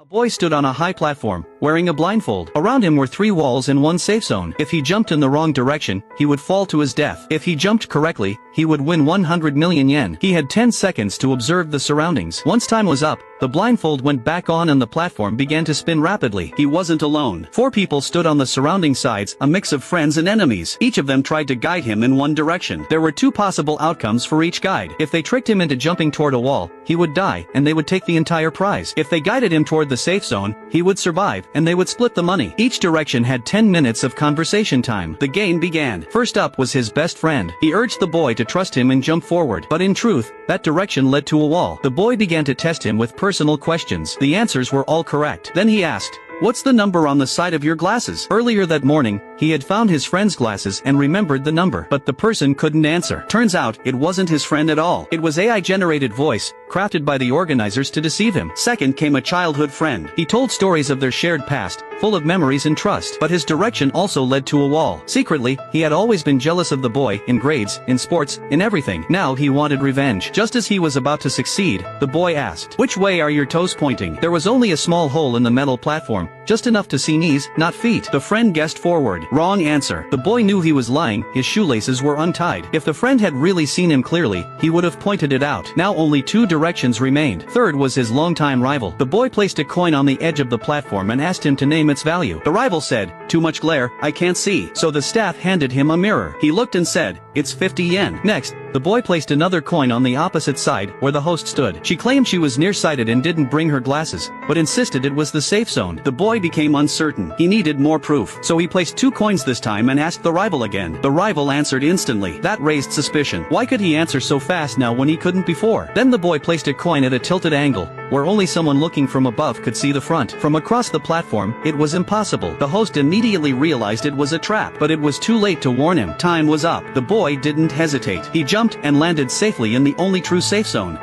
A boy stood on a high platform, wearing a blindfold. Around him were 3 walls and 1 safe zone. If he jumped in the wrong direction, he would fall to his death. If he jumped correctly, he would win 100 million yen. He had 10 seconds to observe the surroundings. Once time was up, the blindfold went back on and the platform began to spin rapidly. He wasn't alone. 4 people stood on the surrounding sides, a mix of friends and enemies. Each of them tried to guide him in one direction. There were 2 possible outcomes for each guide. If they tricked him into jumping toward a wall, he would die, and they would take the entire prize. If they guided him toward the safe zone, he would survive, and they would split the money. Each direction had 10 minutes of conversation time. The game began. First up was his best friend. He urged the boy to trust him and jump forward. But in truth, that direction led to a wall. The boy began to test him with personal questions. The answers were all correct. Then he asked, "What's the number on the side of your glasses?" Earlier that morning, he had found his friend's glasses and remembered the number. But the person couldn't answer. Turns out, it wasn't his friend at all. It was AI-generated voice, crafted by the organizers to deceive him. Second came a childhood friend. He told stories of their shared past, full of memories and trust. But his direction also led to a wall. Secretly, he had always been jealous of the boy, in grades, in sports, in everything. Now he wanted revenge. Just as he was about to succeed, the boy asked, "Which way are your toes pointing?" There was only a small hole in the metal platform, just enough to see knees, not feet. The friend guessed forward. Wrong answer. The boy knew he was lying. His shoelaces were untied. If the friend had really seen him clearly, he would have pointed it out. Now only 2 directions remained. Third was his longtime rival. The boy placed a coin on the edge of the platform and asked him to name its value. The rival said, "Too much glare, I can't see." So the staff handed him a mirror. He looked and said, "It's 50 yen. Next, the boy placed another coin on the opposite side, where the host stood. She claimed she was nearsighted and didn't bring her glasses, but insisted it was the safe zone. The boy became uncertain. He needed more proof. So he placed 2 coins this time and asked the rival again. The rival answered instantly. That raised suspicion. Why could he answer so fast now when he couldn't before? Then the boy placed a coin at a tilted angle, where only someone looking from above could see the front. From across the platform, it was impossible. The host immediately realized it was a trap, but it was too late to warn him. Time was up. The boy didn't hesitate. He jumped and landed safely in the only true safe zone.